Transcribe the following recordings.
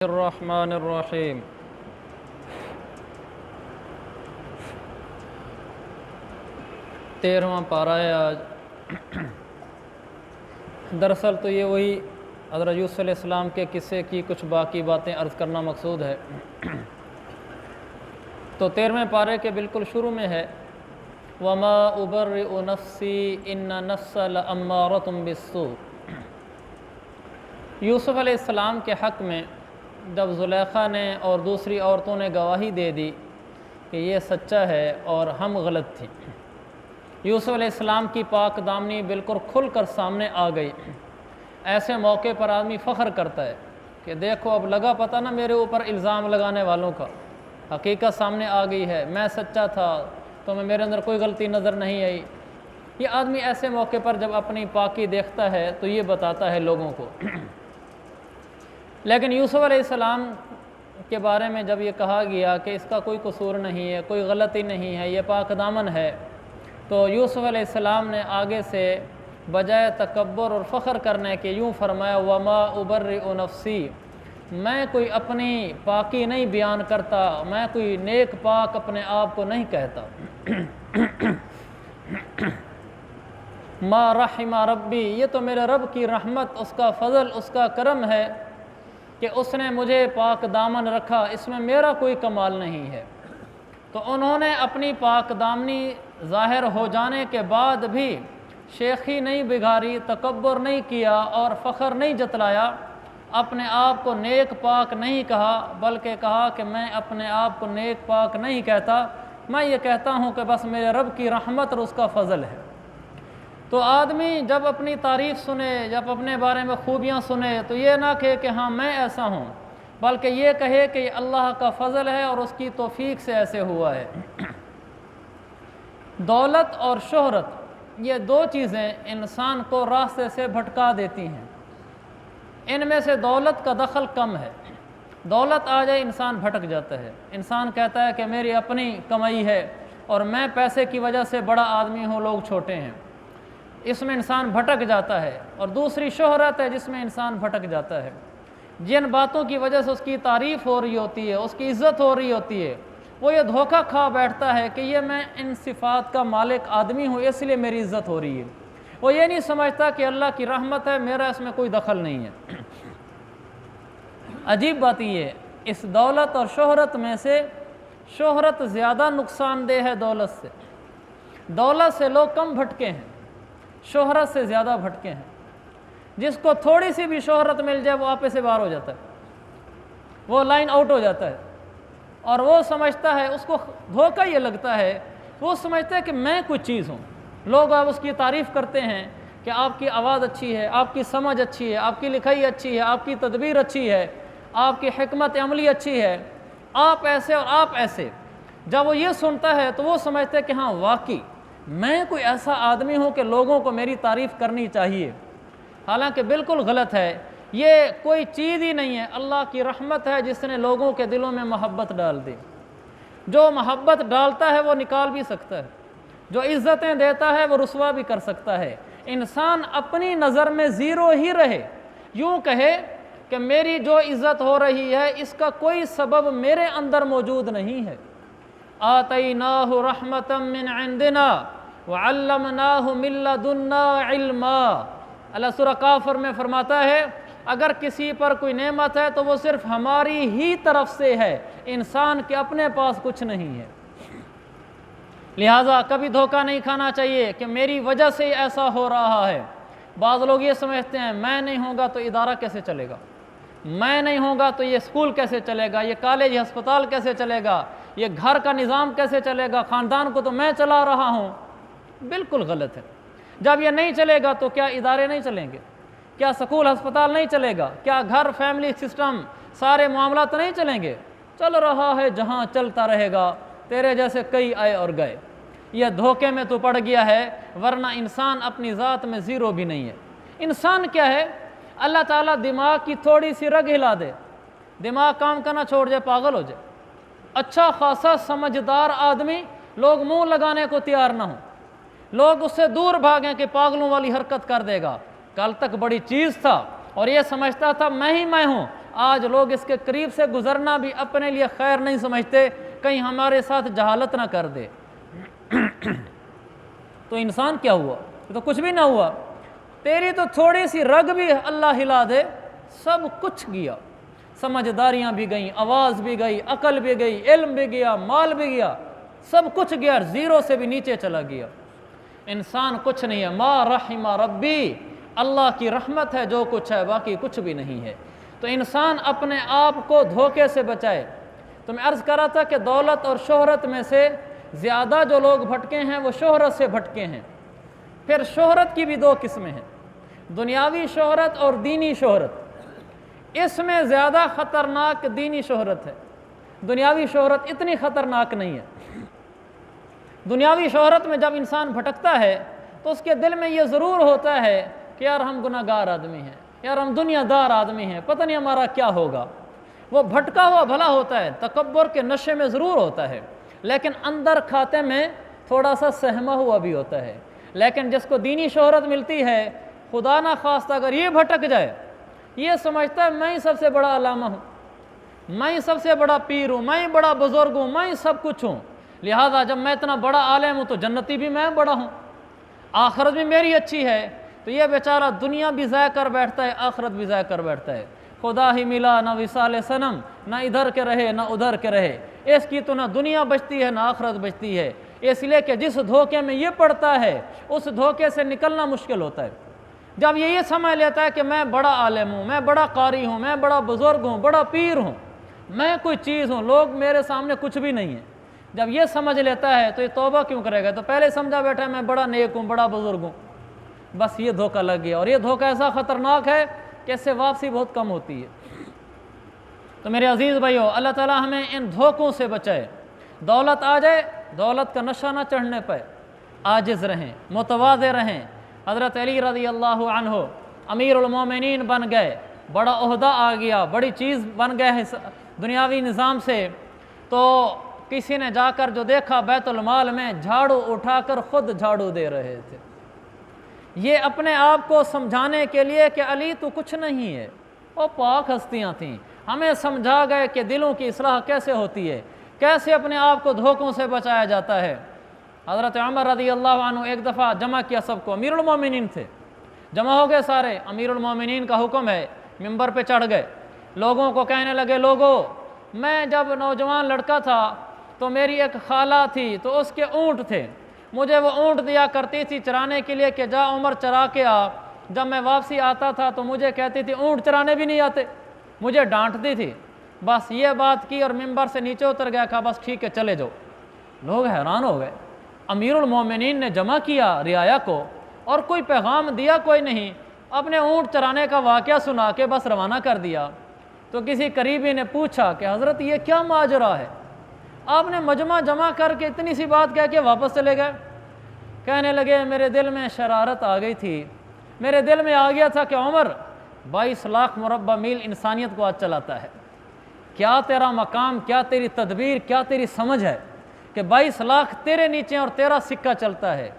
الرحمن الرحیم۔ تیرہواں پارہ ہے آج۔ دراصل تو یہ وہی حضرت یوسف علیہ السلام کے قصے کی کچھ باقی باتیں عرض کرنا مقصود ہے۔ تو 13ویں پارے کے بالکل شروع میں ہے وَمَا أُبَرِّئُ نَفْسِي إِنَّ النَّفْسَ لَأَمَّارَةٌ بِالسُّوءِ۔ یوسف علیہ السلام کے حق میں جب زلیخا نے اور دوسری عورتوں نے گواہی دے دی کہ یہ سچا ہے اور ہم غلط تھیں، یوسف علیہ السلام کی پاک دامنی بالکل کھل کر سامنے آ گئی۔ ایسے موقع پر آدمی فخر کرتا ہے کہ دیکھو اب لگا پتہ نا میرے اوپر الزام لگانے والوں کا، حقیقت سامنے آ گئی ہے، میں سچا تھا، تو میرے اندر کوئی غلطی نظر نہیں آئی۔ یہ آدمی ایسے موقع پر جب اپنی پاکی دیکھتا ہے تو یہ بتاتا ہے لوگوں کو۔ لیکن یوسف علیہ السلام کے بارے میں جب یہ کہا گیا کہ اس کا کوئی قصور نہیں ہے، کوئی غلطی نہیں ہے، یہ پاک دامن ہے، تو یوسف علیہ السلام نے آگے سے بجائے تکبر اور فخر کرنے کے یوں فرمایا وَمَا أُبَرِّئُ نَفْسِي، میں کوئی اپنی پاکی نہیں بیان کرتا، میں کوئی نیک پاک اپنے آپ کو نہیں کہتا۔ ما رحم ربی، یہ تو میرے رب کی رحمت، اس کا فضل، اس کا کرم ہے کہ اس نے مجھے پاک دامن رکھا، اس میں میرا کوئی کمال نہیں ہے۔ تو انہوں نے اپنی پاک دامنی ظاہر ہو جانے کے بعد بھی شیخی نہیں بگھاری، تکبر نہیں کیا اور فخر نہیں جتلایا، اپنے آپ کو نیک پاک نہیں کہا، بلکہ کہا کہ میں اپنے آپ کو نیک پاک نہیں کہتا، میں یہ کہتا ہوں کہ بس میرے رب کی رحمت اور اس کا فضل ہے۔ تو آدمی جب اپنی تعریف سنے، جب اپنے بارے میں خوبیاں سنے تو یہ نہ کہے کہ ہاں میں ایسا ہوں، بلکہ یہ کہے کہ یہ اللہ کا فضل ہے اور اس کی توفیق سے ایسے ہوا ہے۔ دولت اور شہرت، یہ دو چیزیں انسان کو راستے سے بھٹکا دیتی ہیں۔ ان میں سے دولت کا دخل کم ہے۔ دولت آ جائے انسان بھٹک جاتا ہے، انسان کہتا ہے کہ میری اپنی کمائی ہے اور میں پیسے کی وجہ سے بڑا آدمی ہوں، لوگ چھوٹے ہیں، اس میں انسان بھٹک جاتا ہے۔ اور دوسری شہرت ہے جس میں انسان بھٹک جاتا ہے، جن باتوں کی وجہ سے اس کی تعریف ہو رہی ہوتی ہے، اس کی عزت ہو رہی ہوتی ہے، وہ یہ دھوکہ کھا بیٹھتا ہے کہ یہ میں ان صفات کا مالک آدمی ہوں اس لیے میری عزت ہو رہی ہے۔ وہ یہ نہیں سمجھتا کہ اللہ کی رحمت ہے، میرا اس میں کوئی دخل نہیں ہے۔ عجیب بات یہ ہے، اس دولت اور شہرت میں سے شہرت زیادہ نقصان دہ ہے دولت سے۔ دولت سے لوگ کم بھٹکے ہیں، شہرت سے زیادہ بھٹکے ہیں۔ جس کو تھوڑی سی بھی شہرت مل جائے وہ آپے سے باہر ہو جاتا ہے، وہ لائن آؤٹ ہو جاتا ہے، اور وہ سمجھتا ہے، اس کو دھوکہ یہ لگتا ہے، وہ سمجھتا ہے کہ میں کچھ چیز ہوں۔ لوگ اب اس کی تعریف کرتے ہیں کہ آپ کی آواز اچھی ہے، آپ کی سمجھ اچھی ہے، آپ کی لکھائی اچھی ہے، آپ کی تدبیر اچھی ہے، آپ کی حکمت عملی اچھی ہے، آپ ایسے اور آپ ایسے۔ جب وہ یہ سنتا ہے تو وہ سمجھتا ہے کہ ہاں واقعی میں کوئی ایسا آدمی ہوں کہ لوگوں کو میری تعریف کرنی چاہیے، حالانکہ بالکل غلط ہے۔ یہ کوئی چیز ہی نہیں ہے، اللہ کی رحمت ہے جس نے لوگوں کے دلوں میں محبت ڈال دی۔ جو محبت ڈالتا ہے وہ نکال بھی سکتا ہے، جو عزتیں دیتا ہے وہ رسوا بھی کر سکتا ہے۔ انسان اپنی نظر میں زیرو ہی رہے، یوں کہے کہ میری جو عزت ہو رہی ہے اس کا کوئی سبب میرے اندر موجود نہیں ہے۔ آتیناہ رحمتا من عندنا وعلمناہ من لدنا علما۔ اللہ سورہ کافر میں فرماتا ہے اگر کسی پر کوئی نعمت ہے تو وہ صرف ہماری ہی طرف سے ہے، انسان کے اپنے پاس کچھ نہیں ہے۔ لہٰذا کبھی دھوکہ نہیں کھانا چاہیے کہ میری وجہ سے ایسا ہو رہا ہے۔ بعض لوگ یہ سمجھتے ہیں میں نہیں ہوں گا تو ادارہ کیسے چلے گا، میں نہیں ہوں گا تو یہ اسکول کیسے چلے گا، یہ کالج ہسپتال کیسے چلے گا، یہ گھر کا نظام کیسے چلے گا، خاندان کو تو میں چلا رہا ہوں۔ بالکل غلط ہے۔ جب یہ نہیں چلے گا تو کیا ادارے نہیں چلیں گے، کیا سکول ہسپتال نہیں چلے گا، کیا گھر فیملی سسٹم سارے معاملات نہیں چلیں گے؟ چل رہا ہے جہاں چلتا رہے گا، تیرے جیسے کئی آئے اور گئے۔ یہ دھوکے میں تو پڑ گیا ہے، ورنہ انسان اپنی ذات میں زیرو بھی نہیں ہے۔ انسان کیا ہے، اللہ تعالیٰ دماغ کی تھوڑی سی رگ ہلا دے، دماغ کام کرنا چھوڑ جائے، پاگل ہو جائے۔ اچھا خاصا سمجھدار آدمی لوگ منہ لگانے کو تیار نہ ہوں، لوگ اس سے دور بھاگیں کہ پاگلوں والی حرکت کر دے گا۔ کل تک بڑی چیز تھا اور یہ سمجھتا تھا میں ہی میں ہوں، آج لوگ اس کے قریب سے گزرنا بھی اپنے لیے خیر نہیں سمجھتے، کہیں ہمارے ساتھ جہالت نہ کر دے۔ تو انسان کیا ہوا؟ تو کچھ بھی نہ ہوا، تیری تو تھوڑی سی رگ بھی اللہ ہلا دے سب کچھ گیا، سمجھداریاں بھی گئیں، آواز بھی گئی، عقل بھی گئی، علم بھی گیا، مال بھی گیا، سب کچھ گیا، زیرو سے بھی نیچے چلا گیا۔ انسان کچھ نہیں ہے، ما رحم ربی، اللہ کی رحمت ہے جو کچھ ہے، باقی کچھ بھی نہیں ہے۔ تو انسان اپنے آپ کو دھوکے سے بچائے۔ تو میں عرض کر رہا تھا کہ دولت اور شہرت میں سے زیادہ جو لوگ بھٹکے ہیں وہ شہرت سے بھٹکے ہیں۔ پھر شہرت کی بھی دو قسمیں ہیں، دنیاوی شہرت اور دینی شہرت۔ اس میں زیادہ خطرناک دینی شہرت ہے، دنیاوی شہرت اتنی خطرناک نہیں ہے۔ دنیاوی شہرت میں جب انسان بھٹکتا ہے تو اس کے دل میں یہ ضرور ہوتا ہے کہ یار ہم گناہ گار آدمی ہیں، یار ہم دنیا دار آدمی ہیں، پتہ نہیں ہمارا کیا ہوگا۔ وہ بھٹکا ہوا بھلا ہوتا ہے، تکبر کے نشے میں ضرور ہوتا ہے، لیکن اندر کھاتے میں تھوڑا سا سہما ہوا بھی ہوتا ہے۔ لیکن جس کو دینی شہرت ملتی ہے، خدا نہ خواستہ اگر یہ بھٹک جائے، یہ سمجھتا ہے میں ہی سب سے بڑا علامہ ہوں، میں ہی سب سے بڑا پیر ہوں، میں ہی بڑا بزرگ ہوں، میں ہی سب کچھ ہوں، لہذا جب میں اتنا بڑا عالم ہوں تو جنتی بھی میں بڑا ہوں، آخرت بھی میری اچھی ہے۔ تو یہ بیچارہ دنیا بھی ضائع کر بیٹھتا ہے، آخرت بھی ضائع کر بیٹھتا ہے۔ خدا ہی ملا نہ وصال صنم، نہ ادھر کے رہے نہ ادھر کے رہے، اس کی تو نہ دنیا بچتی ہے نہ آخرت بچتی ہے، اس لیے کہ جس دھوکے میں یہ پڑتا ہے اس دھوکے سے نکلنا مشکل ہوتا ہے۔ جب یہ سمجھ لیتا ہے کہ میں بڑا عالم ہوں، میں بڑا قاری ہوں، میں بڑا بزرگ ہوں، بڑا پیر ہوں، میں کوئی چیز ہوں، لوگ میرے سامنے کچھ بھی نہیں ہیں، جب یہ سمجھ لیتا ہے تو یہ توبہ کیوں کرے گا؟ تو پہلے سمجھا بیٹھا ہے میں بڑا نیک ہوں، بڑا بزرگ ہوں، بس یہ دھوکہ لگ گیا۔ اور یہ دھوکہ ایسا خطرناک ہے کہ اس سے واپسی بہت کم ہوتی ہے۔ تو میرے عزیز بھائیو، اللہ تعالیٰ ہمیں ان دھوکوں سے بچائے۔ دولت آ جائے، دولت کا نشہ نہ چڑھنے پائے، عاجز رہیں، متواضع رہیں۔ حضرت علی رضی اللہ عنہ امیر المومنین بن گئے، بڑا عہدہ آ گیا، بڑی چیز بن گئے دنیاوی نظام سے، تو کسی نے جا کر جو دیکھا بیت المال میں جھاڑو اٹھا کر خود جھاڑو دے رہے تھے۔ یہ اپنے آپ کو سمجھانے کے لیے کہ علی تو کچھ نہیں ہے، وہ پاک ہستیاں تھیں، ہمیں سمجھا گئے کہ دلوں کی اصلاح کیسے ہوتی ہے، کیسے اپنے آپ کو دھوکوں سے بچایا جاتا ہے۔ حضرت عمر رضی اللہ عنہ ایک دفعہ جمع کیا سب کو، امیر المومنین تھے، جمع ہو گئے سارے، امیر المومنین کا حکم ہے، منبر پہ چڑھ گئے، لوگوں کو کہنے لگے لوگوں، میں جب نوجوان لڑکا تھا تو میری ایک خالہ تھی، تو اس کے اونٹ تھے، مجھے وہ اونٹ دیا کرتی تھی چرانے کے لیے کہ جا عمر چرا کے آ۔ جب میں واپسی آتا تھا تو مجھے کہتی تھی اونٹ چرانے بھی نہیں آتے، مجھے ڈانٹتی تھی۔ بس یہ بات کی اور منبر سے نیچے اتر گیا، کہا بس ٹھیک ہے چلے جاؤ۔ لوگ حیران ہو گئے، امیر المومنین نے جمع کیا رعایا کو اور کوئی پیغام دیا کوئی نہیں، اپنے اونٹ چرانے کا واقعہ سنا کے بس روانہ کر دیا۔ تو کسی قریبی نے پوچھا کہ حضرت یہ کیا ماجرا ہے، آپ نے مجمع جمع کر کے اتنی سی بات کہہ کے واپس چلے گئے؟ کہنے لگے میرے دل میں شرارت آ گئی تھی، میرے دل میں آ گیا تھا کہ عمر 22 لاکھ مربع میل انسانیت کو آج چلاتا ہے، کیا تیرا مقام، کیا تیری تدبیر، کیا تیری سمجھ ہے کہ 22 لاکھ تیرے نیچے اور تیرا سکہ چلتا ہے؟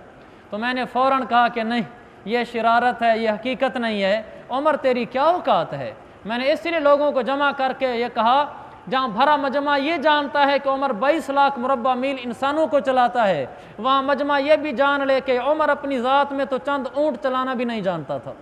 تو میں نے فوراً کہا کہ نہیں، یہ شرارت ہے، یہ حقیقت نہیں ہے، عمر تیری کیا اوقات ہے؟ میں نے اس لیے لوگوں کو جمع کر کے یہ کہا جہاں بھرا مجمع یہ جانتا ہے کہ عمر 22 لاکھ مربع میل انسانوں کو چلاتا ہے، وہاں مجمع یہ بھی جان لے کہ عمر اپنی ذات میں تو چند اونٹ چلانا بھی نہیں جانتا تھا۔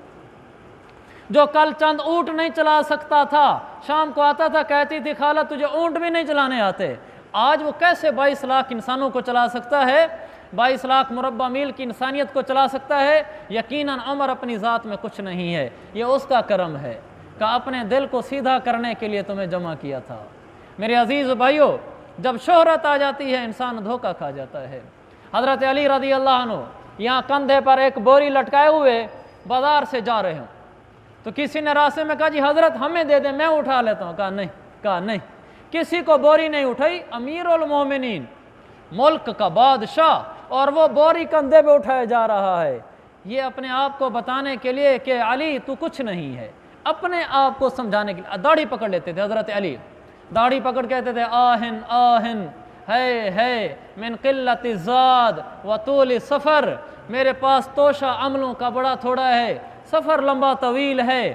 جو کل چند اونٹ نہیں چلا سکتا تھا، شام کو آتا تھا کہتی تھی خالہ تجھے اونٹ بھی نہیں چلانے آتے، آج وہ کیسے 22 لاکھ انسانوں کو چلا سکتا ہے، 22 لاکھ مربع میل کی انسانیت کو چلا سکتا ہے؟ یقیناً عمر اپنی ذات میں کچھ نہیں ہے، یہ اس کا کرم ہے کہ اپنے دل کو سیدھا کرنے کے لیے تمہیں جمع کیا تھا۔ میرے عزیز بھائیو، جب شہرت آ جاتی ہے انسان دھوکہ کھا جاتا ہے۔ حضرت علی رضی اللہ عنہ یہاں کندھے پر ایک بوری لٹکائے ہوئے بازار سے جا رہے ہوں، تو کسی نے راستے میں کہا جی حضرت ہمیں دے دیں، میں اٹھا لیتا ہوں۔ کہا نہیں، کسی کو بوری نہیں اٹھائی، امیر المومنین ملک کا بادشاہ، اور وہ بوری کندھے پہ اٹھایا جا رہا ہے، یہ اپنے آپ کو بتانے کے لیے کہ علی تو کچھ نہیں ہے، اپنے آپ کو سمجھانے کے لیے۔ داڑھی پکڑ لیتے تھے حضرت علی، داڑھی پکڑ کہتے تھے آہن آہن ہے من قلت الزاد و طول سفر، میرے پاس توشہ عملوں کا بڑا تھوڑا ہے، سفر لمبا طویل ہے،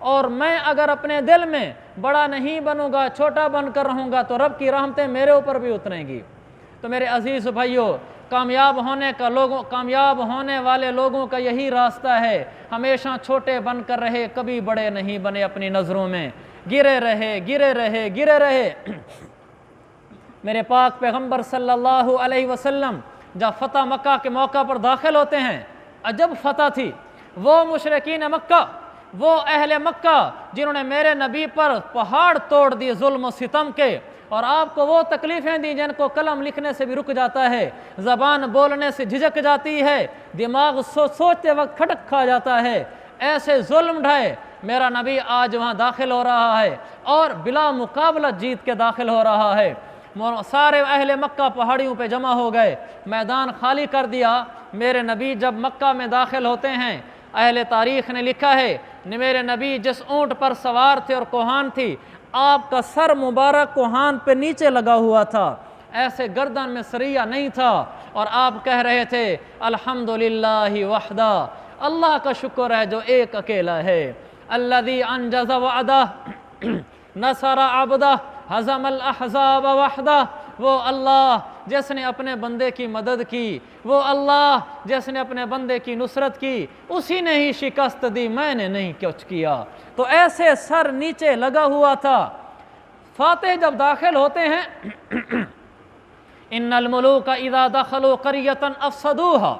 اور میں اگر اپنے دل میں بڑا نہیں بنوں گا، چھوٹا بن کر رہوں گا، تو رب کی رحمتیں میرے اوپر بھی اتریں گی۔ تو میرے عزیز بھائیوں، کامیاب ہونے والے لوگوں کا یہی راستہ ہے، ہمیشہ چھوٹے بن کر رہے، کبھی بڑے نہیں بنے، اپنی نظروں میں گرے رہے۔ میرے پاک پیغمبر صلی اللہ علیہ وسلم جب فتح مکہ کے موقع پر داخل ہوتے ہیں، عجب فتح تھی۔ وہ مشرکین مکہ، وہ اہل مکہ جنہوں نے میرے نبی پر پہاڑ توڑ دیے ظلم و ستم کے، اور آپ کو وہ تکلیفیں دی جن کو قلم لکھنے سے بھی رک جاتا ہے، زبان بولنے سے جھجک جاتی ہے، دماغ سوچتے وقت کھٹک کھا جاتا ہے، ایسے ظلم ڈھائے میرا نبی آج وہاں داخل ہو رہا ہے اور بلا مقابلہ جیت کے داخل ہو رہا ہے۔ سارے اہل مکہ پہاڑیوں پہ جمع ہو گئے، میدان خالی کر دیا۔ میرے نبی جب مکہ میں داخل ہوتے ہیں، اہل تاریخ نے لکھا ہے، میرے نبی جس اونٹ پر سوار تھے اور کوہان تھی، آپ کا سر مبارک کوہان پہ نیچے لگا ہوا تھا، ایسے گردن میں سریہ نہیں تھا، اور آپ کہہ رہے تھے الحمدللہ وحدہ، اللہ کا شکر ہے جو ایک اکیلا ہے، الذی انجز وعدہ نصر عبدہ ہزم الاحزاب وحدہ، وہ اللہ جس نے اپنے بندے کی مدد کی، وہ اللہ جس نے اپنے بندے کی نصرت کی، اسی نے ہی شکست دی، میں نے نہیں کچھ کیا۔ تو ایسے سر نیچے لگا ہوا تھا۔ فاتح جب داخل ہوتے ہیں، ان الملوک اذا دخلوا قریۃ افسدوها،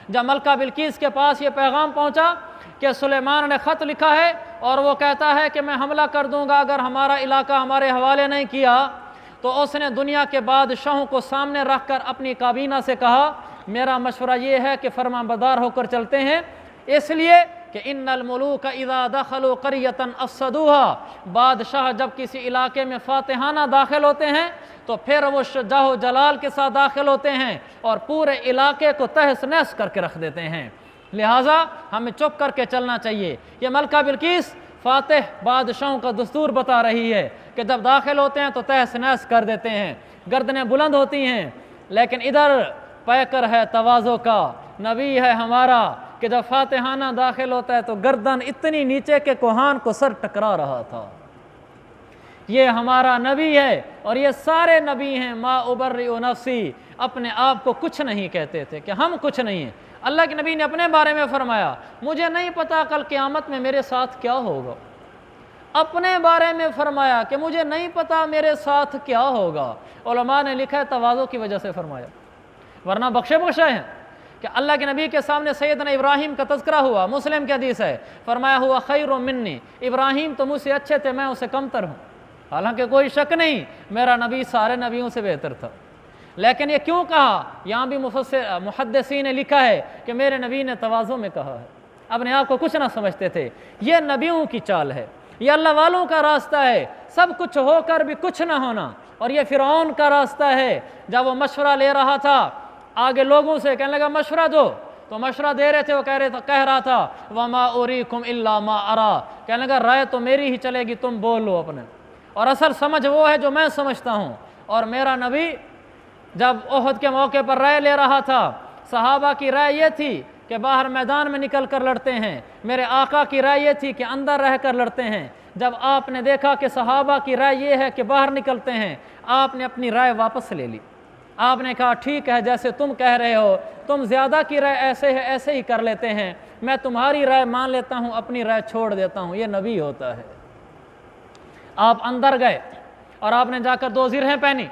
جب ملکہ بلقیس کے پاس یہ پیغام پہنچا کہ سلیمان نے خط لکھا ہے اور وہ کہتا ہے کہ میں حملہ کر دوں گا اگر ہمارا علاقہ ہمارے حوالے نہیں کیا، تو اس نے دنیا کے بادشاہوں کو سامنے رکھ کر اپنی کابینہ سے کہا میرا مشورہ یہ ہے کہ فرما بردار ہو کر چلتے ہیں، اس لیے کہ ان الملوک اذا دخلوا قریۃ افسدوها، بادشاہ جب کسی علاقے میں فاتحانہ داخل ہوتے ہیں تو پھر وہ جاہ و جلال کے ساتھ داخل ہوتے ہیں اور پورے علاقے کو تہس نہس کر کے رکھ دیتے ہیں، لہٰذا ہمیں چپ کر کے چلنا چاہیے۔ یہ ملکہ بلقیس فاتح بادشاہوں کا دستور بتا رہی ہے کہ جب داخل ہوتے ہیں تو تہس نہس کر دیتے ہیں، گردنیں بلند ہوتی ہیں، لیکن ادھر پیکر ہے تواضع کا، نبی ہے ہمارا کہ جب فاتحانہ داخل ہوتا ہے تو گردن اتنی نیچے کہ کوہان کو سر ٹکرا رہا تھا۔ یہ ہمارا نبی ہے، اور یہ سارے نبی ہیں، ما ابرئ نفسی، اپنے آپ کو کچھ نہیں کہتے تھے کہ ہم کچھ نہیں ہیں۔ اللہ کے نبی نے اپنے بارے میں فرمایا مجھے نہیں پتا کل قیامت میں میرے ساتھ کیا ہوگا، اپنے بارے میں فرمایا کہ مجھے نہیں پتا میرے ساتھ کیا ہوگا۔ علماء نے لکھا ہے تواضع کی وجہ سے فرمایا، ورنہ بخشے ہیں کہ اللہ کے نبی کے سامنے سیدنا ابراہیم کا تذکرہ ہوا، مسلم کی حدیث ہے، فرمایا ہوا خیر منی، ابراہیم تو مجھ سے اچھے تھے، میں اسے کمتر ہوں، حالانکہ کوئی شک نہیں میرا نبی سارے نبیوں سے بہتر تھا، لیکن یہ کیوں کہا؟ یہاں بھی محدثین نے لکھا ہے کہ میرے نبی نے تواضع میں کہا ہے، اپنے آپ کو کچھ نہ سمجھتے تھے۔ یہ نبیوں کی چال ہے، یہ اللہ والوں کا راستہ ہے، سب کچھ ہو کر بھی کچھ نہ ہونا، اور یہ فرعون کا راستہ ہے۔ جب وہ مشورہ لے رہا تھا آگے لوگوں سے کہنے لگا مشورہ دو، تو مشورہ دے رہے تھے، وہ کہہ رہا تھا وما اریکم الا ما ارا، کہنے لگا رائے تو میری ہی چلے گی، تم بول لو اپنے، اور اصل سمجھ وہ ہے جو میں سمجھتا ہوں۔ اور میرا نبی جب احد کے موقع پر رائے لے رہا تھا، صحابہ کی رائے یہ تھی کہ باہر میدان میں نکل کر لڑتے ہیں، میرے آقا کی رائے یہ تھی کہ اندر رہ کر لڑتے ہیں۔ جب آپ نے دیکھا کہ صحابہ کی رائے یہ ہے کہ باہر نکلتے ہیں، آپ نے اپنی رائے واپس لے لی، آپ نے کہا ٹھیک ہے جیسے تم کہہ رہے ہو، تم زیادہ کی رائے ایسے ہے ایسے ہی کر لیتے ہیں، میں تمہاری رائے مان لیتا ہوں، اپنی رائے چھوڑ دیتا ہوں۔ یہ نبی ہوتا ہے۔ آپ اندر گئے اور آپ نے جا کر 2 زرہیں پہنی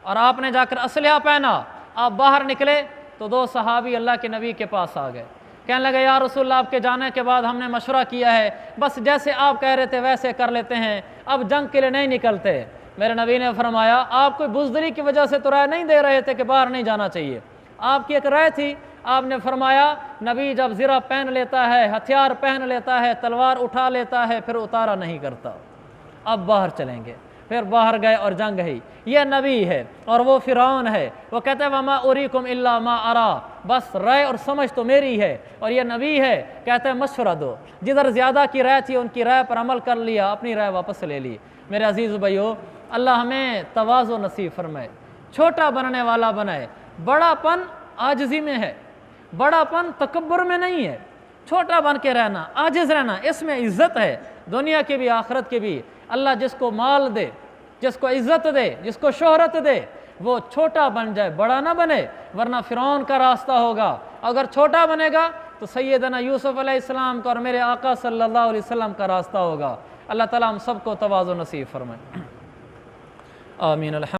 اور آپ نے جا کر اسلحہ پہنا، آپ باہر نکلے تو 2 صحابی اللہ کے نبی کے پاس آ گئے، کہنے لگے یا رسول اللہ آپ کے جانے کے بعد ہم نے مشورہ کیا ہے، بس جیسے آپ کہہ رہے تھے ویسے کر لیتے ہیں، اب جنگ کے لیے نہیں نکلتے۔ میرے نبی نے فرمایا آپ کوئی بزدلی کی وجہ سے تو رائے نہیں دے رہے تھے کہ باہر نہیں جانا چاہیے، آپ کی ایک رائے تھی۔ آپ نے فرمایا نبی جب زرہ پہن لیتا ہے، ہتھیار پہن لیتا ہے، تلوار اٹھا لیتا ہے، پھر اتارا نہیں کرتا، اب باہر چلیں گے۔ پھر باہر گئے اور جنگ ہوئی۔ یہ نبی ہے اور وہ فرعون ہے، وہ کہتا ہے وما اریکم الا ما ارا، بس رائے اور سمجھ تو میری ہے، اور یہ نبی ہے کہتا ہے مشورہ دو، جدھر زیادہ کی رائے تھی ان کی رائے پر عمل کر لیا، اپنی رائے واپس لے لی۔ میرے عزیز بھائیو، اللہ ہمیں تواضع نصیب فرمائے، چھوٹا بننے والا بنائے۔ بڑا پن عاجزی میں ہے، بڑا پن تکبر میں نہیں ہے، چھوٹا بن کے رہنا، عاجز رہنا، اس میں عزت ہے۔ دنیا کے بھی آخرت کے بھی۔ اللہ جس کو مال دے، جس کو عزت دے، جس کو شہرت دے، وہ چھوٹا بن جائے، بڑا نہ بنے، ورنہ فرعون کا راستہ ہوگا۔ اگر چھوٹا بنے گا تو سیدنا یوسف علیہ السلام کا اور میرے آقا صلی اللہ علیہ وسلم کا راستہ ہوگا۔ اللہ تعالیٰ ہم سب کو تواضع نصیب فرمائے، آمین۔